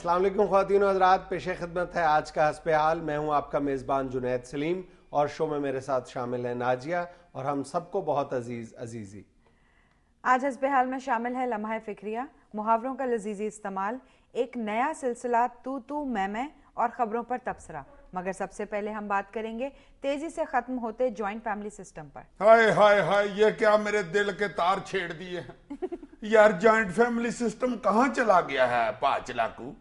अस्सलाम वालेकुम ख्वातीन और हज़रात, पेश खिदमत है आज का हस्बे हाल। मैं हूं आपका मेज़बान जुनैद सलीम और शो में मेरे साथ शामिल है नाजिया और हम सबको बहुत अजीज़ी। आज हस्बे हाल में शामिल है लम्हा फिक्रिया, मुहावरों का लजीजी इस्तेमाल, एक नया सिलसिला तू मैं और ख़बरों पर तबसरा। मगर सबसे पहले हम बात करेंगे तेजी से खत्म होते जॉइंट फैमिली सिस्टम पर। हाय हाय हाय, ये क्या मेरे दिल के तार छेड़ दिए हैं यार। जॉइंट फैमिली सिस्टम कहाँ चला गया है पाचलाकू,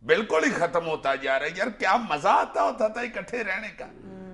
बिल्कुल ही खत्म होता जा रहा है यार। क्या मजा आता होता था इकट्ठे रहने का,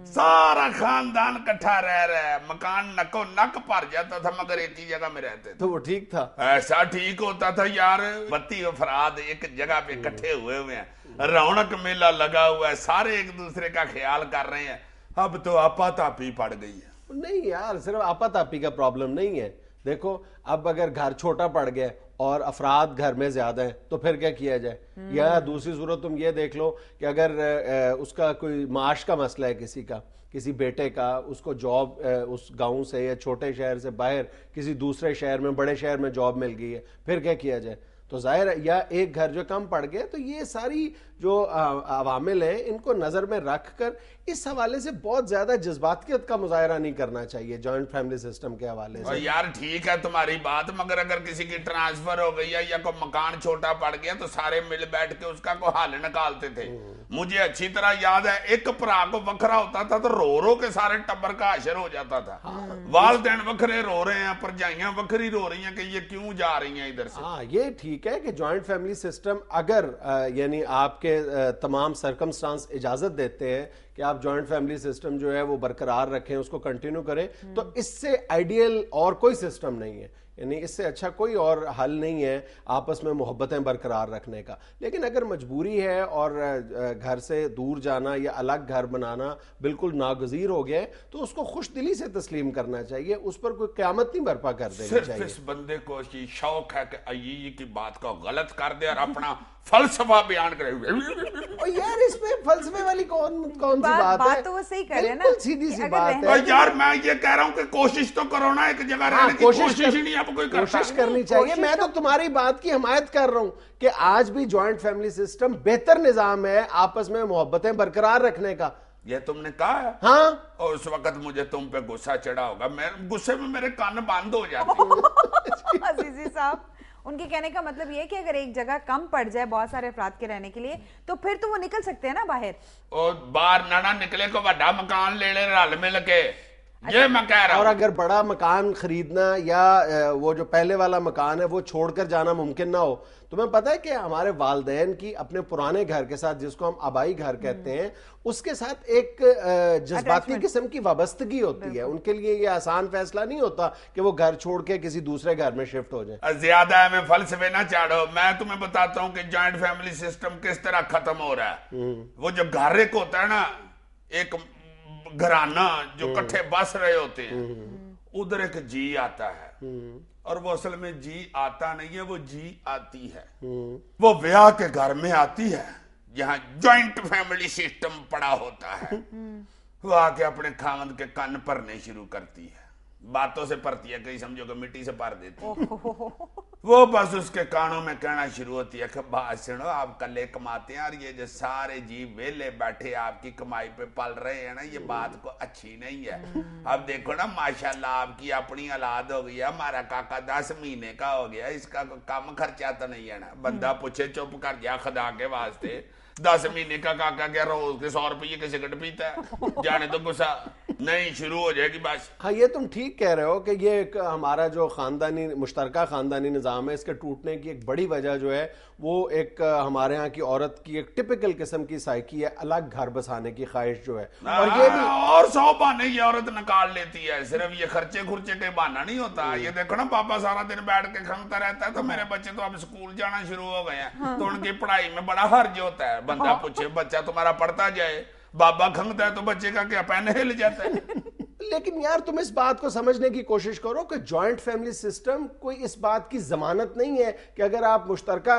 सारा खानदान इकट्ठा रह रहा है, मकान नको नक भर जाता था मगर एक ही जगह में रहते थे। तो वो ठीक था, ऐसा ठीक होता था यार। 32 अफराद एक जगह पे इकट्ठे हुए हैं, रौनक मेला लगा हुआ है, सारे एक दूसरे का ख्याल कर रहे हैं। अब तो आपातापी पड़ गई है। नहीं यार, सिर्फ आपातापी का प्रॉब्लम नहीं है। देखो, अब अगर घर छोटा पड़ गया और अफराद घर में ज्यादा हैं तो फिर क्या किया जाए। या दूसरी सूरत तुम ये देख लो कि अगर उसका कोई माश का मसला है, किसी बेटे का, उसको जॉब उस गांव से या छोटे शहर से बाहर किसी दूसरे शहर में, बड़े शहर में जॉब मिल गई है, फिर क्या किया जाए। तो जाहिर है, या एक घर जो कम पड़ गया, तो ये सारी जो अवामिल हैं इनको नज़र में रख कर इस हवाले से बहुत ज्यादा जज्बातियत का मुजाहरा नहीं करना चाहिए जॉइंट फैमिली सिस्टम के हवाले से। यार ठीक है तुम्हारी बात, मगर अगर किसी की ट्रांसफर हो गई है या कोई मकान छोटा पड़ गया तो सारे मिल बैठ के उसका कोई हल निकालते थे। मुझे अच्छी तरह याद है, एक भरा को वखरा होता था तो रो रो के सारे टब्बर का हशर हो जाता था। वालदैन वखरे रो रहे हैं, परजाइयां वखरी रो रही हैं कि ये क्यों जा रही हैं इधर से। हाँ, ये ठीक है कि जॉइंट फैमिली सिस्टम अगर यानी आपके तमाम सर्कमस्टांस इजाजत देते हैं कि आप जॉइंट फैमिली सिस्टम जो है वो बरकरार रखें, उसको कंटिन्यू करें, तो इससे आइडियल और कोई सिस्टम नहीं है। यानी इससे अच्छा कोई और हल नहीं है आपस में मोहब्बतें बरकरार रखने का। लेकिन अगर मजबूरी है और घर से दूर जाना या अलग घर बनाना बिल्कुल नागजीर हो गया है, तो उसको खुश दिली से तस्लीम करना चाहिए, उस पर कोई क़यामत नहीं बर्पा कर देनी चाहिए। सिर्फ इस बंदे को शौक है कि अय्यी की बात को गलत कर दे और अपना फलसफा बयान करे। और यार इसमें फलसफे वाली कौन सी बात है? तो वो सही कह रहे हैं ना, बिल्कुल सीधी सी बात है। यार मैं ये कह रहा हूँ कि कोशिश तो करो ना, एक जगह रहने की कोशिश ही नहीं अब कोई करता। कोशिश करनी चाहिए। मैं तो तुम्हारी बात की हिमायत कर रहा हूँ कि आज भी जॉइंट फैमिली सिस्टम बेहतर निजाम है आपस में मोहब्बतें बरकरार रखने का। ये तुमने कहा है? हाँ। और उस वक्त मुझे तुम पे गुस्सा चढ़ा होगा, मैं गुस्से में मेरे कान बंद हो जाते। अजीजी साहब, उनके कहने का मतलब ये है कि अगर एक जगह कम पड़ जाए बहुत सारे अफराद के रहने के लिए, तो फिर तो वो निकल सकते हैं ना बाहर। और बाहर ना निकले को बड़ा मकान ले ले रल मिल के, ये मैं कह रहा हूं। और अगर बड़ा मकान खरीदना या वो जो पहले वाला मकान है वो छोड़कर जाना मुमकिन ना हो, तुम्हें पता है कि हमारे वालदैन की अपने पुराने घर के साथ, जिसको हम आबाई घर कहते हैं, उसके साथ एक जज्बाती किस्म की वाबस्तगी होती है। उनके लिए ये आसान फैसला नहीं होता कि वो घर छोड़ के किसी दूसरे घर में शिफ्ट हो जाए। ज्यादा हमें फलसफे ना चाड़ो, मैं तुम्हें बताता हूँ कि जॉइंट फैमिली सिस्टम किस तरह खत्म हो रहा है। वो जो घर एक होता है ना, एक घराना जो इकट्ठे बस रहे होते हैं, उधर एक जी आता है और वो असल में जी आता नहीं है, वो जी आती है। वो ब्याह के घर में आती है जहां जॉइंट फैमिली सिस्टम पड़ा होता है। वो आके अपने खामद के कान भरने शुरू करती है, बातों से भरती है, कहीं समझो कि मिट्टी से भर देती है। वो बस उसके कानों में कहना शुरू होती है कि बात सुनो, आप कल्ले कमाते हैं और ये जो सारे जी वेले बैठे आपकी कमाई पे पल रहे हैं ना, ये बात को अच्छी नहीं है। अब देखो ना, माशाल्लाह आपकी अपनी औलाद हो गई है, हमारा काका 10 महीने का हो गया, इसका कम खर्चा तो नहीं है ना। बंदा पूछे चुप कर जा खुदा के वास्ते, 10 महीने का काका क्या रोज के 100 रुपये की सिगरेट पीता है, जाने तो गुस्सा नहीं शुरू हो जाएगी बस। हाँ, ये तुम ठीक कह रहे हो कि ये एक हमारा जो खानदानी मुश्तरका खानदानी निज़ाम है, इसके टूटने की एक बड़ी वजह जो है वो एक हमारे यहाँ की औरत की एक टिपिकल किस्म की साइकी है, अलग घर बसाने की ख्वाहिश जो है। और ये भी और 100 बहाने ये औरत निकाल लेती है, सिर्फ ये खर्चे खुर्चे के बहाना नहीं होता। ये देखो ना, पापा सारा दिन बैठ के खंगता रहता है, तो मेरे बच्चे तो अब स्कूल जाना शुरू हो गए हैं, तो उनकी पढ़ाई में बड़ा हर्ज होता है। बंदा पूछे, बच्चा तुम्हारा पढ़ता जाए, बाबा खंगता है तो बच्चे का क्या पैन हिल जाता है। لیکن یار تم اس بات کو سمجھنے کی کوشش کرو کہ جوائنٹ فیملی سسٹم کوئی اس بات کی ضمانت نہیں ہے کہ اگر آپ مشترکہ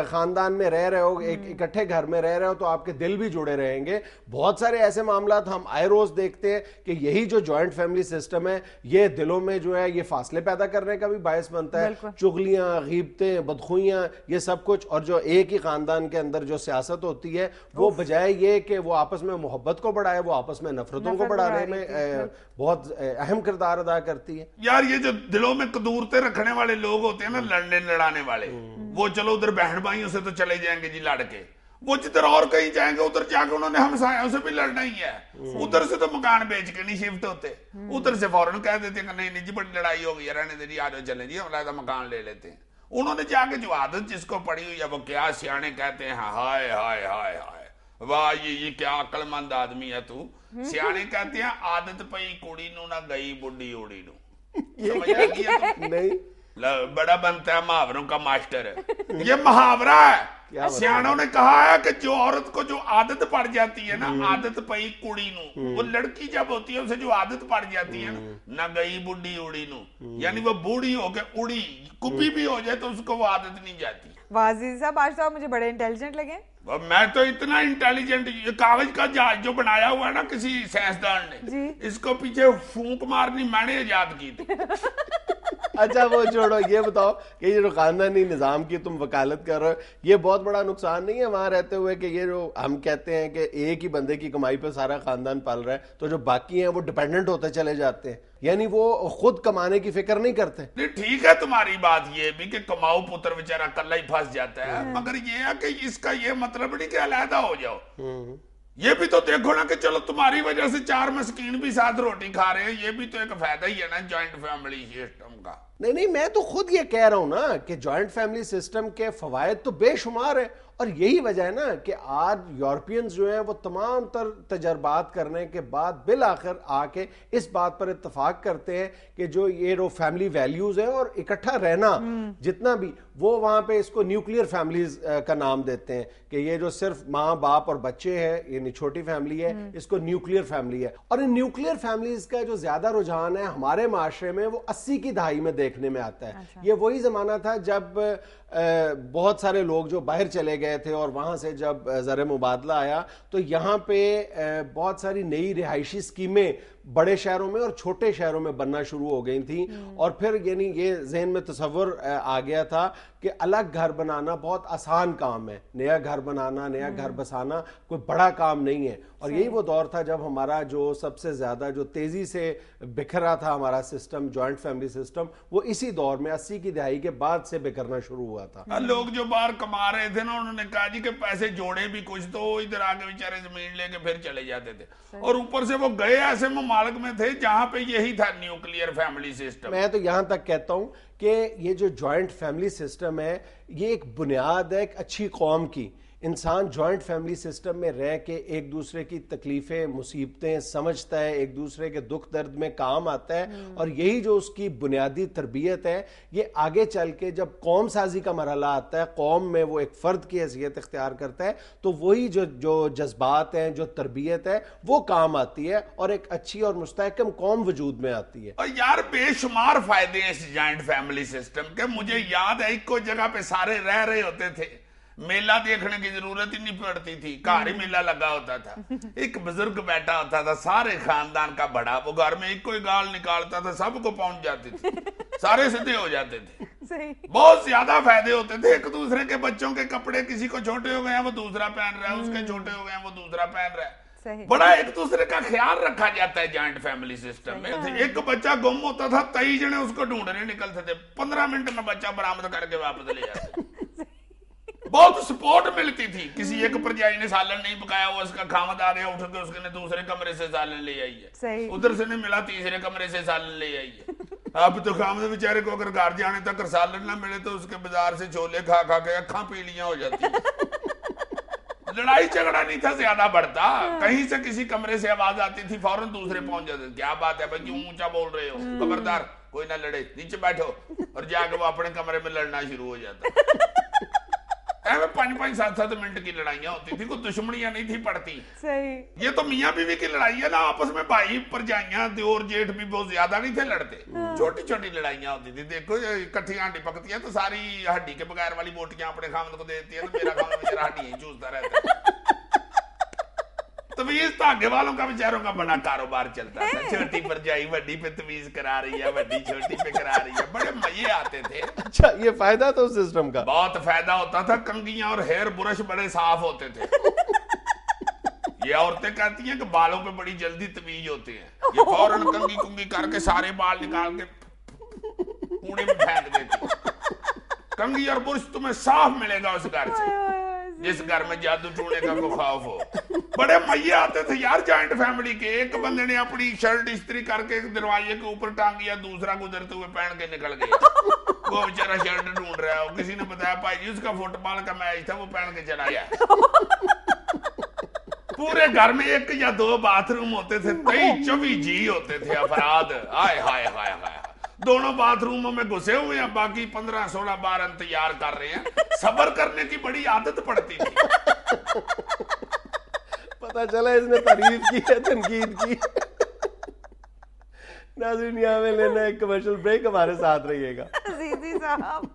خاندان میں رہ رہے ہو, ایک اکٹھے گھر میں رہ رہے ہو, تو آپ کے دل بھی جڑے رہیں گے. بہت سارے ایسے معاملات ہم آئے روز دیکھتے ہیں کہ یہی جو جوائنٹ فیملی سسٹم ہے یہ دلوں میں جو ہے یہ فاصلے پیدا کرنے کا بھی باعث بنتا ہے. چغلیاں, غیبتیں, بدخوئیاں, یہ سب کچھ. اور جو ایک ہی خاندان کے اندر جو سیاست ہوتی ہے وہ بجائے یہ کہ وہ آپس میں محبت کو بڑھائے, وہ آپس میں نفرتوں کو بڑھانے میں بہت اہم کردار ادا کرتی ہے. یار یہ جو دلوں میں قدورتیں رکھنے والے لوگ ہوتے ہیں نا, لڑنے لڑانے والے, وہ چلو ادھر بہن بھائیوں سے تو چلے جائیں گے جی لڑ کے, وہ جدھر اور کہیں جائیں گے ادھر جا کے انہوں نے ہمسایوں سے بھی لڑنا ہی ہے. ادھر سے تو مکان بیچ کے نہیں شفٹ ہوتے, ادھر سے فوراً کہہ دیتے ہیں کہ نہیں جی بڑی لڑائی ہو گئی ہے, رہنے دے جی آ جاؤ چلیں جی ہم علیحدہ مکان لے لیتے ہیں. انہوں نے جا کے جو عادت جس کو پڑی ہوئی ہے وہ کیا سیانے کہتے ہیں ہائے ہائے ہائے ہائے واہ یہ کیا عقل مند آدمی ہے تو. سیانے کہتے ہیں عادت پئی کڑی نو نہ گئی بڈھی اوڑی نو. سمجھ آ گیا نہیں, بڑا بنتا ہے محاوروں کا ماسٹر ہے. یہ محاورہ ہے, سیانوں نے کہا ہے کہ جو عورت کو جو عادت پڑ جاتی ہے نا, عادت پئی کڑی نو, وہ لڑکی جب ہوتی ہے اسے جو عادت پڑ جاتی ہے نا, نہ گئی بڈھی اوڑی نو, یعنی وہ بوڑھی ہو کے اڑی کبھی بھی ہو جائے تو اس کو وہ عادت نہیں جاتی. واضح صاحب آج تو آپ مجھے بڑے انٹیلیجنٹ لگے. میں تو اتنا انٹیلیجنٹ, یہ کاغذ کا جہاز جو بنایا ہوا ہے نا کسی سائنسدان نے, اس کو پیچھے پھونک مارنی میں نے ایجاد کی تھی. اچھا وہ چھوڑو, یہ بتاؤ کہ یہ جو خاندانی نظام کی تم وکالت کر رہے ہو, یہ بہت بڑا نقصان نہیں ہے وہاں رہتے ہوئے کہ یہ جو ہم کہتے ہیں کہ ایک ہی بندے کی کمائی پہ سارا خاندان پال رہا ہے, تو جو باقی ہیں وہ ڈیپینڈنٹ ہوتے چلے جاتے ہیں, یعنی وہ خود کمانے کی فکر نہیں کرتے. ٹھیک ہے تمہاری بات یہ بھی کہ کماؤ پتر بیچارہ کلا ہی پھنس جاتا ہے, مگر یہ ہے کہ اس کا یہ مطلب نہیں کہ علیحدہ ہو جاؤ. یہ بھی تو دیکھو نا کہ چلو تمہاری وجہ سے 4 مسکین بھی ساتھ روٹی کھا رہے ہیں, یہ بھی تو ایک فائدہ ہی ہے نا جوائنٹ فیملی سسٹم کا. نہیں میں تو خود یہ کہہ رہا ہوں نا کہ جوائنٹ فیملی سسٹم کے فوائد تو بے شمار ہیں, اور یہی وجہ ہے نا کہ آج یورپینز جو ہیں وہ تمام تر تجربات کرنے کے بعد بالآخر آ کے اس بات پر اتفاق کرتے ہیں کہ جو یہ جو فیملی ویلیوز ہیں اور اکٹھا رہنا جتنا بھی, وہ وہاں پہ اس کو نیوکلیئر فیملیز کا نام دیتے ہیں کہ یہ جو صرف ماں باپ اور بچے ہیں یعنی چھوٹی فیملی ہے, اس کو نیوکلیئر فیملی ہے. اور ان نیوکلیئر فیملیز کا جو زیادہ رجحان ہے ہمارے معاشرے میں وہ 80 کی دہائی میں دیکھنے میں آتا ہے. یہ وہی زمانہ تھا جب بہت سارے لوگ جو باہر چلے گئے تھے اور وہاں سے جب زر مبادلہ آیا تو یہاں پہ بہت ساری نئی رہائشی اسکیمیں بڑے شہروں میں اور چھوٹے شہروں میں بننا شروع ہو گئی تھیں, اور پھر یعنی یہ ذہن میں تصور آ گیا تھا کہ الگ گھر بنانا بہت آسان کام ہے, نیا گھر بنانا, نیا گھر بسانا کوئی بڑا کام نہیں ہے. اور یہی وہ دور تھا جب ہمارا جو سب سے زیادہ جو تیزی سے بکھرا تھا ہمارا سسٹم, جوائنٹ فیملی سسٹم, وہ اسی دور میں 80 کی دہائی کے بعد سے بکھرنا شروع ہوا تھا. لوگ جو باہر کما رہے تھے نا, انہوں نے کہا جی کہ پیسے جوڑے بھی کچھ تو ادھر آگے بیچارے زمین لے کے پھر چلے جاتے تھے, اور اوپر سے وہ گئے ایسے ممالک میں تھے جہاں پہ یہی تھا نیوکلیئر فیملی سسٹم. میں تو یہاں تک کہتا ہوں کہ یہ جو جوائنٹ فیملی سسٹم ہے یہ ایک بنیاد ہے ایک اچھی قوم کی. انسان جوائنٹ فیملی سسٹم میں رہ کے ایک دوسرے کی تکلیفیں مصیبتیں سمجھتا ہے, ایک دوسرے کے دکھ درد میں کام آتا ہے, اور یہی جو اس کی بنیادی تربیت ہے یہ آگے چل کے جب قوم سازی کا مرحلہ آتا ہے, قوم میں وہ ایک فرد کی حیثیت اختیار کرتا ہے, تو وہی جو جذبات ہیں, جو تربیت ہے وہ کام آتی ہے اور ایک اچھی اور مستحکم قوم وجود میں آتی ہے. اور یار بے شمار فائدے ہیں اس جوائنٹ فیملی سسٹم کے. مجھے یاد ہے ایک کو جگہ پہ سارے رہ رہے ہوتے تھے, میلہ دیکھنے کی ضرورت ہی نہیں پڑتی تھی, گھر ہی میلہ لگا ہوتا تھا, ایک بزرگ بیٹھا ہوتا تھا سارے خاندان کا بڑا, وہ گھر میں ایک کوئی گال نکالتا تھا سب کو پہنچ جاتی تھی, سارے سدھے ہو جاتے تھے. بہت زیادہ فائدے ہوتے تھے. ایک دوسرے کے بچوں کے کپڑے کسی کو چھوٹے ہو گئے ہیں وہ دوسرا پہن رہا ہے, اس کے چھوٹے ہو گئے ہیں وہ دوسرا پہن رہا ہے. بڑا ایک دوسرے کا خیال رکھا جاتا ہے جوائنٹ فیملی سسٹم میں. ایک بچہ گم ہوتا تھا 23 جنے اس کو ڈھونڈنے نکلتے تھے, 15 منٹ میں بچہ برآمد کر کے واپس لے جاتے. بہت سپورٹ ملتی تھی. کسی ایک پرجائی نے سالن نہیں پکایا, وہ اس کا خامد آ گیا اٹھ کے اس نے دوسرے کمرے سے سالن لے آئی ہے, ادھر سے نہیں ملا تیسرے کمرے سے سالن لے آئی ہے. اب تو خامد بیچارے کو اگر گھر جانے تک سالن نہ ملے تو اس کے بازار سے چھولے کھا کھا کے اکھاں پیلیاں ہو جاتی ہیں. لڑائی جھگڑا نہیں تھا زیادہ بڑھتا, کہیں سے کسی کمرے سے آواز آتی تھی فوراً دوسرے پہنچ جاتے, کیا بات ہے بھائی کیوں اونچا بول رہے ہو, خبردار کوئی نہ لڑے, نیچے بیٹھو, اور جا کے وہ اپنے کمرے میں لڑنا شروع ہو جاتا. ऐਵੇਂ 5-5 7 मिनट की लड़ाइयाँ होती थी, कोई दुश्मनियां नहीं थी पड़ती। सही। ये तो मियाँ बीवी की लड़ाई है ना, आपस में भाई परजाइयां देवर जेठ भी बहुत ज्यादा नहीं थे लड़ते, छोटी छोटी लड़ाइयाँ होती थी। देखो इकट्ठी हांडी पकती है तो सारी हड्डी के बगैर वाली बोटियां अपने खामद को दे देती है, तो मेरा खामद बेचारा हड्डी ही चूसता रहता है। तवीज धागे वालों का बेचारों का बड़ा कारोबार चलता था, छोटी परजाई वड्डी पे तवीज करा रही है, वड्डी छोटी पे करा रही है, बड़े मजे आते थे। अच्छा, ये फायदा था उस सिस्टम का? बहुत फायदा होता था, कंघियां और हेयर ब्रश बड़े साफ होते थे। ये औरतें कहती हैं कि बालों पे बड़ी जल्दी तवीज होती है, ये फौरन कंघी कुंगी करके सारे बाल निकाल के कूड़े में फेंक देती। कंघी और ब्रश तुम्हें साफ मिलेगा उस घर से जिस घर में जादू टूने का को खौफ हो। बड़े मजे आते थे यार जॉइंट फैमिली के। एक बंदे ने अपनी शर्ट इस्त्री करके दरवाजे के ऊपर टांगी, दूसरा गुजरते हुए पहन के निकल गया, वो बेचारा शर्ट ढूंढ रहा है, किसी ने बताया भाई जी उसका फुटबॉल का मैच था, वो पहन के चला गया। पूरे घर में 1 या 2 बाथरूम होते थे, 23-24 जी होते थे अफराद। हाय हाय हाय हाय, दोनों बाथरूमों में घुसे हुए हैं, बाकी 15-16 बार तैयार कर रहे हैं। सब्र करने की बड़ी आदत पड़ती थी। पता चला इसने तारीफ की है, तनकीद की। नाज़रीन, यहाँ में लेना एक कमर्शियल ब्रेक, हमारे साथ रहिएगा। अजीजी साहब।